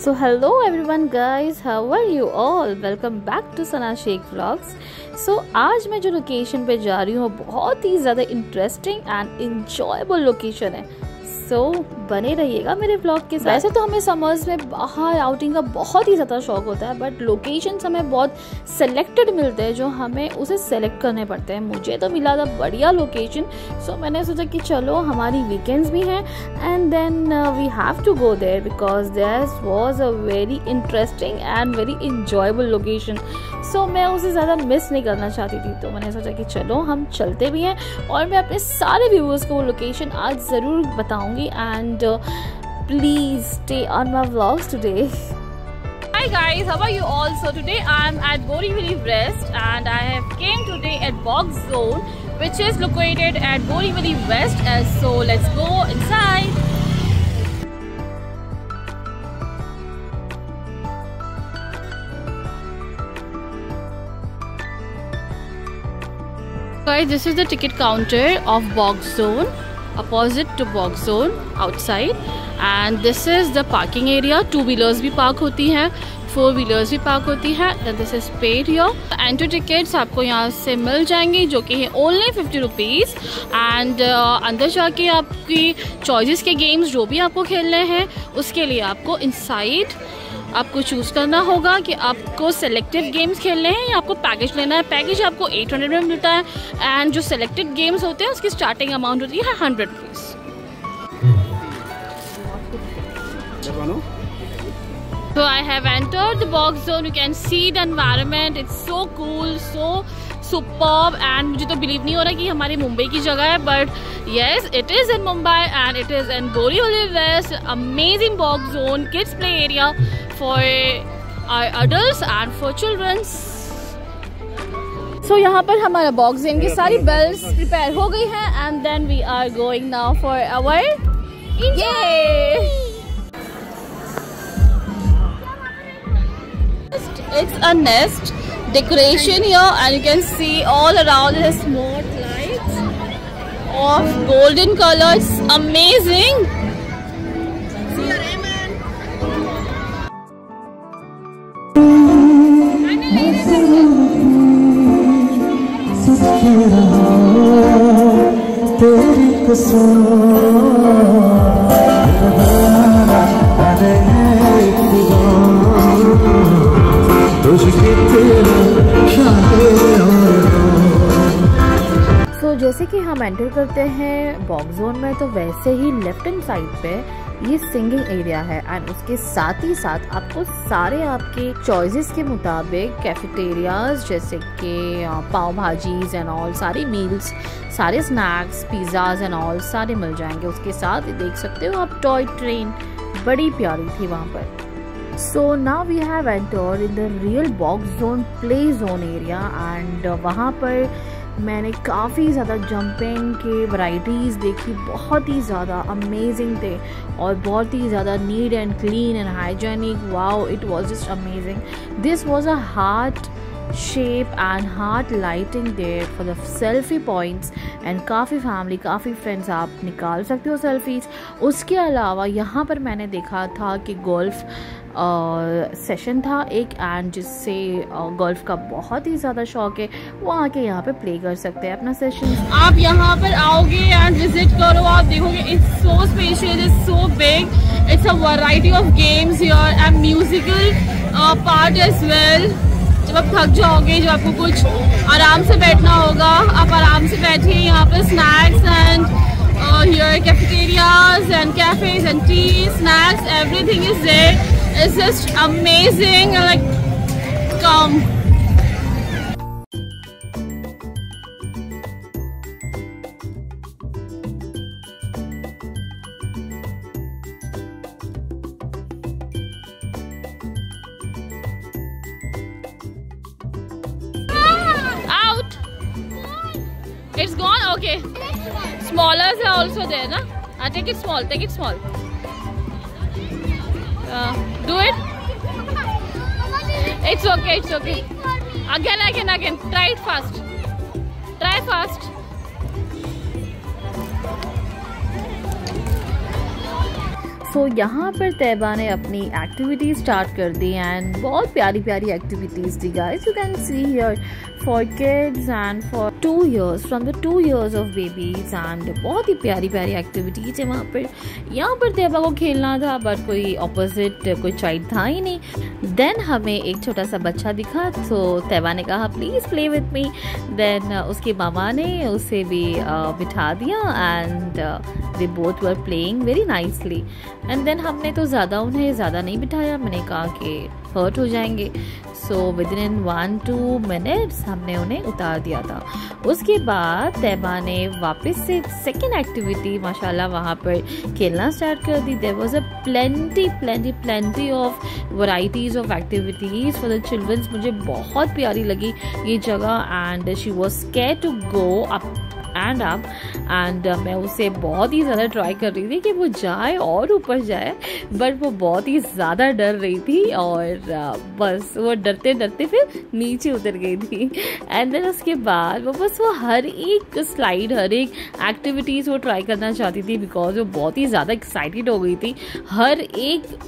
So hello everyone guys, how are you all? Welcome back to Sana Sheikh Vlogs. So आज मैं जो location पे जा रही हूँ बहुत ही ज़्यादा इंटरेस्टिंग एंड इंजॉयबल लोकेशन है. सो बने रहिएगा मेरे ब्लॉग के साथ. वैसे तो हमें समर्स में बाहर आउटिंग का बहुत ही ज़्यादा शौक होता है, बट लोकेशंस हमें बहुत सेलेक्टेड मिलते हैं जो हमें उसे सेलेक्ट करने पड़ते हैं. मुझे तो मिला था बढ़िया लोकेशन, सो मैंने सोचा कि चलो हमारी वीकेंड्स भी हैं and then we have to go there because this was a very interesting and very enjoyable location. सो मैं उसे ज़्यादा मिस नहीं करना चाहती थी, तो मैंने सोचा कि चलो हम चलते भी हैं और मैं अपने सारे व्यूअर्स को वो लोकेशन आज ज़रूर बताऊँगी. And please stay on my vlogs today. Hi guys, how are you all? So today I'm at Borivali West and I have came today at Box Zone, which is located at Borivali West. So let's go inside. Guys, this is the ticket counter of Box Zone. Opposite to Box Zone outside, and this is the parking area. 2-wheelers भी park होती हैं, 4-wheelers भी park होती है. Then this is paid here. Entry tickets आपको यहाँ से मिल जाएंगी जो कि है only 50 rupees. And अंदर जाके आपकी चॉइसेस के गेम्स जो भी आपको खेलने हैं उसके लिए आपको inside आपको चूज़ करना होगा कि आपको सेलेक्टेड गेम्स खेलने हैं या आपको पैकेज लेना है. पैकेज आपको 800 में मिलता है एंड जो सेलेक्टेड गेम्स होते हैं उसकी स्टार्टिंग अमाउंट होती है 100 rupees. So I have entered the Box Zone. You can see the environment. It's so cool, so superb. And मुझे तो बिलीव नहीं हो रहा कि हमारी मुंबई की जगह है, but yes, it is in Mumbai and it is in Borivali West. Amazing Box Zone, kids play area for adults and for children. So यहाँ पर हमारा बॉक्स गेम की सारी बेल्स प्रिपेयर हो गई हैं and then we are going now for our enjoy. It's a nest decoration here and you can see all around the smart lights of golden colors. Amazing. See you, Raymond. So, जैसे कि हम enter करते हैं box zone में तो वैसे ही left hand side पे ये सिंगिंग एरिया है एंड उसके साथ ही साथ आपको सारे आपके चॉइसेस के मुताबिक कैफेटेरियाज जैसे कि पाव भाजीज एंड ऑल, सारी मील्स, सारे स्नैक्स, पिज़्ज़ाज एंड ऑल सारे मिल जाएंगे. उसके साथ देख सकते हो आप टॉय ट्रेन बड़ी प्यारी थी वहाँ पर. So now we have entered in the real Box Zone play zone area and वहाँ पर मैंने काफ़ी ज़्यादा जंपिंग के वैरायटीज़ देखी, बहुत ही ज़्यादा अमेजिंग थे और बहुत ही ज़्यादा neat and clean and hygienic. Wow, it was just amazing. This was a heart shape and heart lighting there for the selfie points and काफ़ी फैमिली, काफ़ी फ्रेंड्स आप निकाल सकते हो सेल्फीज़. उसके अलावा यहाँ पर मैंने देखा था कि गोल्फ सेशन था एक एंड जिससे गोल्फ का बहुत ही ज़्यादा शौक है वो आके यहाँ पे प्ले कर सकते हैं अपना सेशन. आप यहाँ पर आओगे एंड विजिट करो, आप देखोगे it's so spacious, it's so big, it's a variety of games here and musical part as well. जब आप थक जाओगे, जब आपको कुछ आराम से बैठना होगा, आप आराम से बैठिए. यहाँ पर snacks and here cafeterias and cafes and tea, snacks, everything is there. It's just amazing. Like, come. Out. It's gone. Okay. Smallers are also there, na? Take it small. Take it small. Do it. It's okay. It's okay. Again. Try it fast. Try fast. सो यहाँ पर तैयबा ने अपनी activities start कर दी and बहुत प्यारी प्यारी activities the guys. You can see here for kids and for 2 years, from the 2 years of babies and बहुत ही प्यारी प्यारी एक्टिविटीज़ है वहाँ पर। यहाँ पर तैयबा को खेलना था बट कोई ऑपोजिट कोई चाइल्ड था ही नहीं। देन हमें एक छोटा सा बच्चा दिखा, तो तैयबा ने कहा please play with me. Then उसके मामा ने उसे भी बिठा दिया and they both were playing very nicely. And then हमने तो उन्हें ज़्यादा नहीं बिठाया, मैंने कहा कि हर्ट हो जाएंगे। सो विद इन 1-2 मिनट्स हमने उन्हें उतार दिया था। उसके बाद तैयबा ने वापस से सेकेंड एक्टिविटी माशाल्लाह वहाँ पर खेलना स्टार्ट कर दी। There was a plenty of varieties of activities for the childrens. मुझे बहुत प्यारी लगी ये जगह and she was scared to go up and मैं उसे बहुत ही ज़्यादा ट्राई कर रही थी कि वो जाए और ऊपर जाए, बट वो बहुत ही ज़्यादा डर रही थी और बस वो डरते डरते फिर नीचे उतर गई थी। एंड देन उसके बाद वो हर एक स्लाइड, हर एक एक्टिविटीज़ वो ट्राई करना चाहती थी बिकॉज वो बहुत ही ज़्यादा एक्साइटेड हो गई थी। हर एक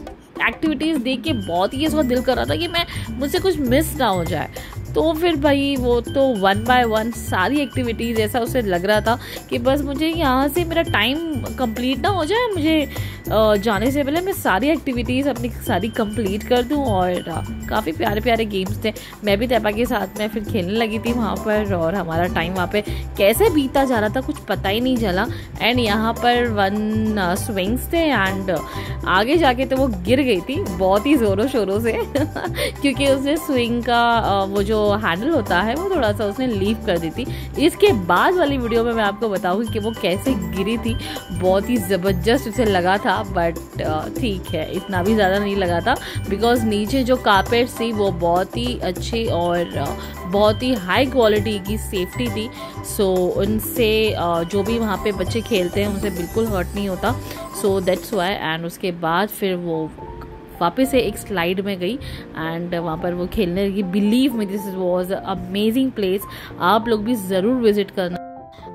एक्टिविटीज़ देख के बहुत ही इसका दिल कर रहा था कि मुझसे कुछ मिस ना हो जाए। तो फिर भाई वो तो 1 by 1 सारी एक्टिविटीज़ ऐसा उसे लग रहा था कि बस मुझे यहाँ से मेरा टाइम कंप्लीट ना हो जाए, मुझे जाने से पहले मैं सारी एक्टिविटीज़ अपनी सारी कंप्लीट कर दूँ। और काफ़ी प्यारे प्यारे गेम्स थे। मैं भी तैयबा के साथ में फिर खेलने लगी थी वहाँ पर और हमारा टाइम वहाँ पे कैसे बीता जा रहा था कुछ पता ही नहीं चला। एंड यहाँ पर 1 स्विंग्स थे एंड आगे जाके तो वो गिर गई थी बहुत ही ज़ोरों शोरों से क्योंकि उसने स्विंग का वो जो हैंडल होता है वो थोड़ा सा उसने लीव कर दी थी। इसके बाद वाली वीडियो में मैं आपको बताऊंगी कि वो कैसे गिरी थी। बहुत ही ज़बरदस्त उसे लगा था बट ठीक है, इतना भी ज़्यादा नहीं लगा था बिकॉज नीचे जो कारपेट थी वो बहुत ही अच्छी और बहुत ही हाई क्वालिटी की सेफ्टी थी। सो उनसे जो भी वहाँ पे बच्चे खेलते हैं उनसे बिल्कुल हर्ट नहीं होता। So that's why. एंड उसके बाद फिर वो वापस से एक स्लाइड में गई एंड वहाँ पर वो खेलने लगी। Believe me this was amazing place, आप लोग भी ज़रूर विजिट करना।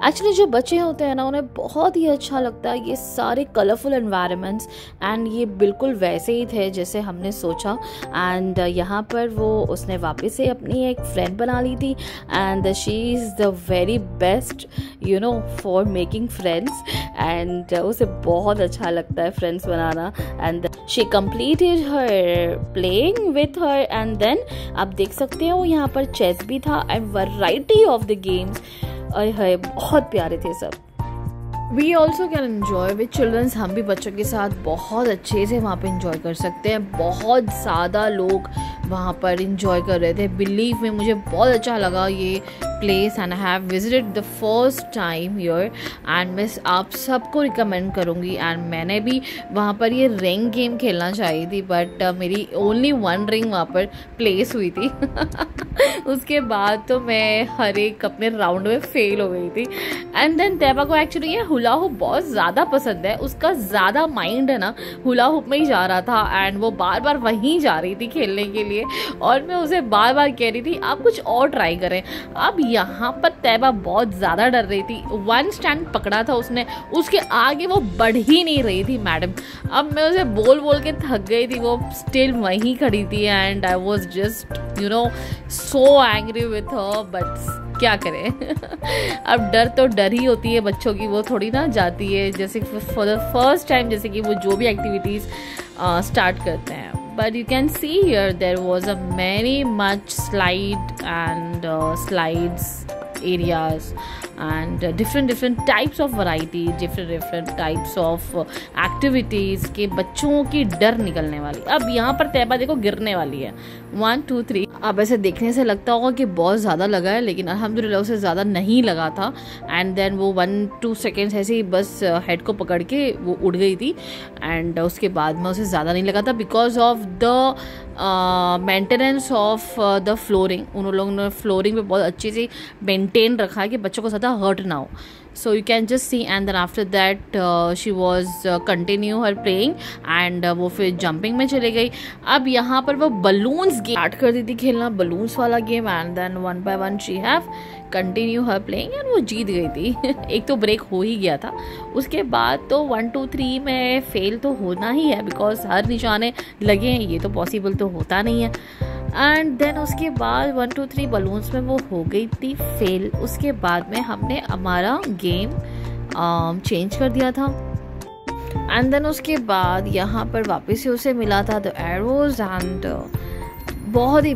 एक्चुअली जो बच्चे होते हैं ना उन्हें बहुत ही अच्छा लगता है ये सारे कलरफुल एनवायरनमेंट्स एंड ये बिल्कुल वैसे ही थे जैसे हमने सोचा। एंड यहाँ पर वो उसने वापस से अपनी एक फ्रेंड बना ली थी and she is the very best you know for making friends and उसे बहुत अच्छा लगता है फ्रेंड्स बनाना। And she completed her playing with her and then आप देख सकते हो यहाँ पर चेस भी था and variety of the games है, बहुत प्यारे थे सब। We also can enjoy with childrens. हम भी बच्चों के साथ बहुत अच्छे से वहाँ पे इंजॉय कर सकते हैं। बहुत ज़्यादा लोग वहाँ पर इंजॉय कर रहे थे। बिलीव में मुझे बहुत अच्छा लगा ये place and I have visited the first time here and मैं आप सबको रिकमेंड करूँगी। एंड मैंने भी वहाँ पर ये रिंग गेम खेलना चाहिए थी बट मेरी ओनली 1 रिंग वहाँ पर प्लेस हुई थी उसके बाद तो मैं हर एक अपने राउंड में फेल हो गई थी। एंड देन तैयबा को एक्चुअली ये हुला हुप बहुत ज़्यादा पसंद है, उसका ज़्यादा माइंड है ना हुला हुप में ही जा रहा था एंड वो बार बार वहीं जा रही थी खेलने के लिए और मैं उसे बार बार कह रही थी आप कुछ और ट्राई करें। अब यहाँ पर तैयबा बहुत ज़्यादा डर रही थी। 1 स्टैंड पकड़ा था उसने, उसके आगे वो बढ़ ही नहीं रही थी मैडम। अब मैं उसे बोल बोल के थक गई थी, वो स्टिल वहीं खड़ी थी and I was just you know so angry with her but क्या करें अब डर तो डर ही होती है बच्चों की, वो थोड़ी ना जाती है जैसे फॉर द फर्स्ट टाइम जैसे कि वो जो भी एक्टिविटीज़ स्टार्ट करते हैं। But you can see here there was a very much slide and slides areas and different types of variety, different types of activities के बच्चों की डर निकलने वाली। अब यहाँ पर तैयबा देखो गिरने वाली है 1 2 3। अब ऐसे देखने से लगता होगा कि बहुत ज़्यादा लगा है लेकिन अल्हम्दुलिल्लाह उसे ज़्यादा नहीं लगा था। एंड देन वो 1-2 सेकेंड्स ऐसे ही बस हेड को पकड़ के वो उड़ गई थी एंड उसके बाद में उसे ज़्यादा नहीं लगा था because of the maintenance of the flooring. उन लोगों ने फ्लोरिंग पे बहुत अच्छे से मेंटेन रखा है कि बच्चों को ज़्यादा हर्ट ना हो। so you can just see. And then after that she was continue her playing and वो फिर jumping में चले गई. अब यहाँ पर वो balloons game start कर दी थी खेलना, balloons वाला game, and then one by one she have continue her playing and वो जीत गई थी. एक तो ब्रेक हो ही गया था, उसके बाद तो 1 2 3 में फेल तो होना ही है बिकॉज हर निशाने लगे हैं, ये तो पॉसिबल तो होता नहीं है. एंड देन उसके बाद 1 2 3 बलून्स में वो हो गई थी फेल. उसके बाद में हमने हमारा गेम चेंज कर दिया था. एंड देन उसके बाद यहाँ पर वापस से उसे मिला था द एरोज एंड बहुत ही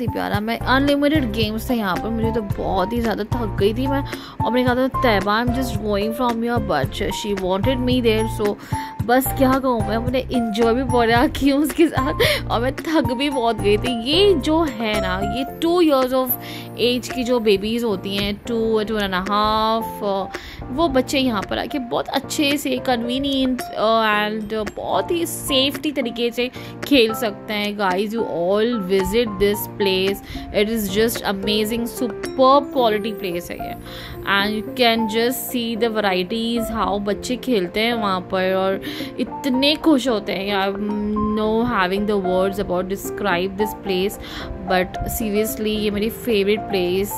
प्यारा. मैं अनलिमिटेड गेम्स थे यहाँ पर, मुझे तो बहुत ही ज़्यादा थक गई थी मैं. और मैंने कहा था Taiyaba I am just going from your but she wanted me there. सो बस क्या कहूँ मैं, मैंने इंजॉय भी बहुत किया उसके साथ और मैं थक भी बहुत गई थी. ये जो है ना, ये 2 years ऑफ एज की जो बेबीज़ होती हैं, 2.5, वो बच्चे यहाँ पर आके बहुत अच्छे से कन्वीनियंट एंड बहुत ही सेफ्टी तरीके से खेल सकते हैं. Guys you all visit this place, it is just amazing, superb quality place है ये. And you can just see the varieties how बच्चे खेलते हैं वहाँ पर और इतने खुश होते हैं. I know having the words about describe this place, but seriously ये मेरी फेवरेट प्लेस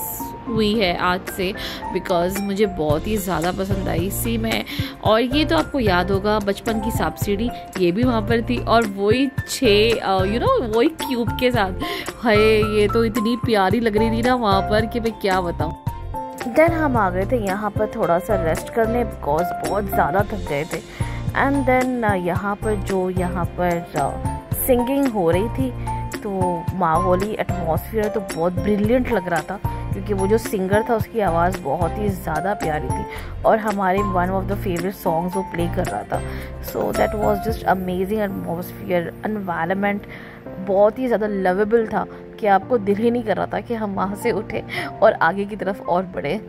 हुई है आज से बिकॉज़ मुझे बहुत ही ज़्यादा पसंद आई इसी में. और ये तो आपको याद होगा बचपन की सांप सीढ़ी, ये भी वहाँ पर थी और वही 6 वही क्यूब के साथ. हाय ये तो इतनी प्यारी लग रही थी ना वहाँ पर कि मैं क्या बताऊँ. देन हम आ गए थे यहाँ पर थोड़ा सा रेस्ट करने बिकॉज बहुत ज़्यादा थक गए थे. एंड देन यहाँ पर सिंगिंग हो रही थी तो माहौली एटमॉस्फेयर तो बहुत ब्रिलियंट लग रहा था क्योंकि वो जो सिंगर था उसकी आवाज़ बहुत ही ज़्यादा प्यारी थी और हमारे one of the favourite songs वो प्ले कर रहा था. So that was just amazing atmosphere, environment बहुत ही ज़्यादा लवेबल था कि आपको दिल ही नहीं कर रहा था कि हम वहाँ से उठे और आगे की तरफ और बढ़े.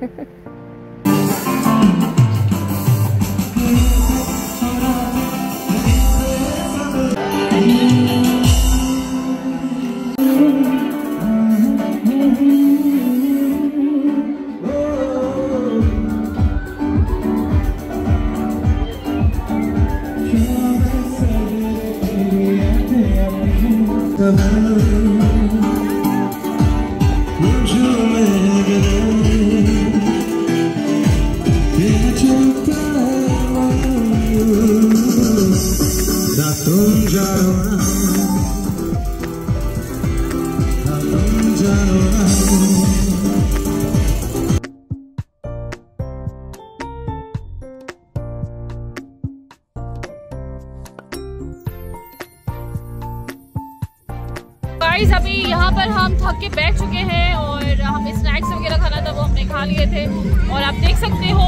गाइस अभी यहाँ पर हम थक के बैठ चुके हैं और हमें स्नैक्स वगैरह खाना था वो हमने खा लिए थे और आप देख सकते हो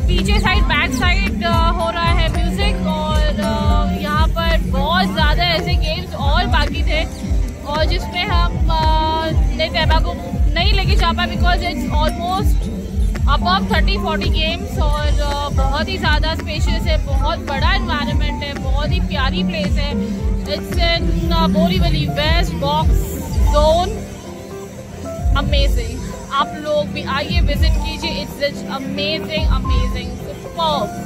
पीछे साइड बैक साइड हो रहा है म्यूजिक और यहाँ पर बहुत ज़्यादा ऐसे गेम्स और बाकी थे और जिसमें हम तैयबा को नहीं लेके जा पाए because it's almost above 30-40 games और बहुत ही ज़्यादा स्पेशियस है, बहुत बड़ा एनवायरनमेंट है, बहुत ही प्यारी प्लेस है. It's in Borivali west box zone. Amazing, आप लोग भी आइए विजिट कीजिए. It's amazing superb.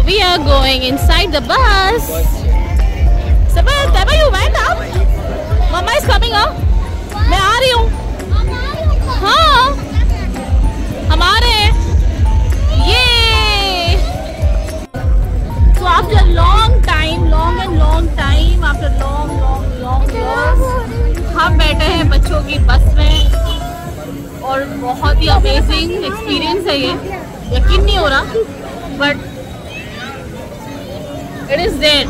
We are going inside the bus. Taiba, you went up? Mama is coming up. मैं आ रही हूँ. हाँ, हम आ रहे हैं. ये. So after long years, हम बैठे हैं बच्चों की बस में और बहुत ही अमेजिंग एक्सपीरियंस है ये. यकीन नहीं हो रहा, but It is there.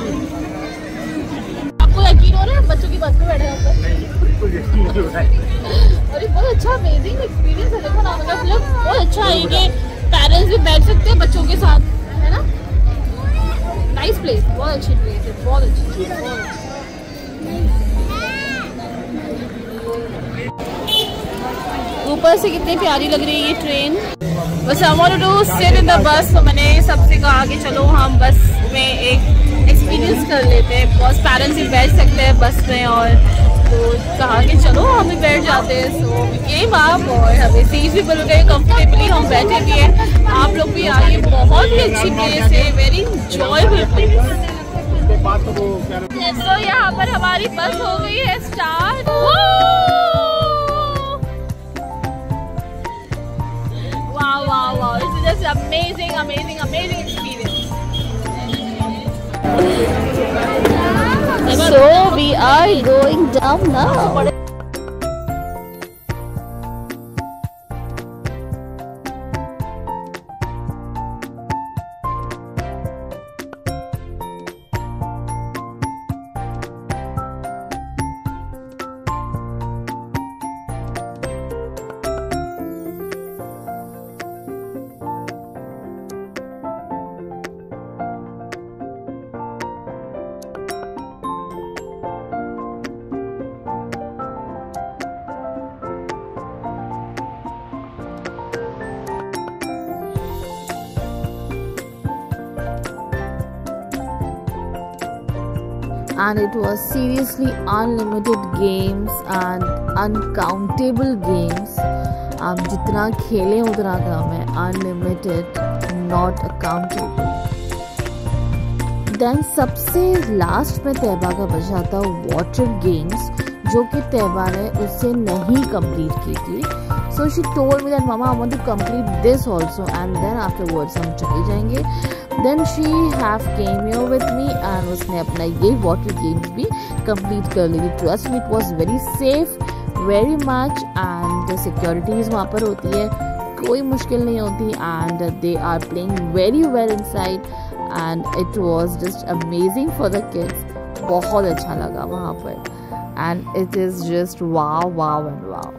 आपको यकीन हो रहा है बच्चों की बस में बैठे हैं और ये बहुत अच्छा अमेजिंग एक्सपीरियंस है. देखो ना, मतलब बहुत अच्छा है कि पेरेंट्स भी बैठ सकते हैं बच्चों के साथ, है ना. नाइस प्लेस, बहुत अच्छी प्लेस है, बहुत अच्छी. से कितनी प्यारी लग रही है ये ट्रेन। बस I want to sit in the bus, तो मैंने सबसे कहा कि चलो हम बस में एक एक्सपीरियंस कर लेते हैं, बिकॉज पेरेंट्स ही बैठ सकते हैं बस में, और तो कहा कि चलो हम भी बैठ जाते हैं। सो ये बात, और हमें सीट भी मिल गई कंफर्टेबली, हम बैठे भी हैं। आप लोग भी आइए, बहुत ही अच्छी प्लेस है, वेरी इंजॉयबल प्लेस। तो यहाँ पर हमारी बस हो गई है स्टार्ट। वाह वाह वाह, this is just amazing amazing amazing experience. So we are going down now. And it was seriously unlimited games and uncountable games. आप जितना खेलें उतना कम है, unlimited, not accountable. Then सबसे लास्ट में तैबा का बचा था वाटर गेम्स, जो कि तैबा ने उससे नहीं कंप्लीट की थी. So she told me that Mama, I want to complete this also, and then afterwards हम चले जाएंगे. Then she have came here with me and उसने अपना ये water games भी complete कर ली थी. Trust me, it was very safe, very much, and securities वहाँ पर होती है, कोई मुश्किल नहीं होती, and they are playing very well inside, and it was just amazing for the kids. बहुत अच्छा लगा वहाँ पर, and it is just wow, wow and wow.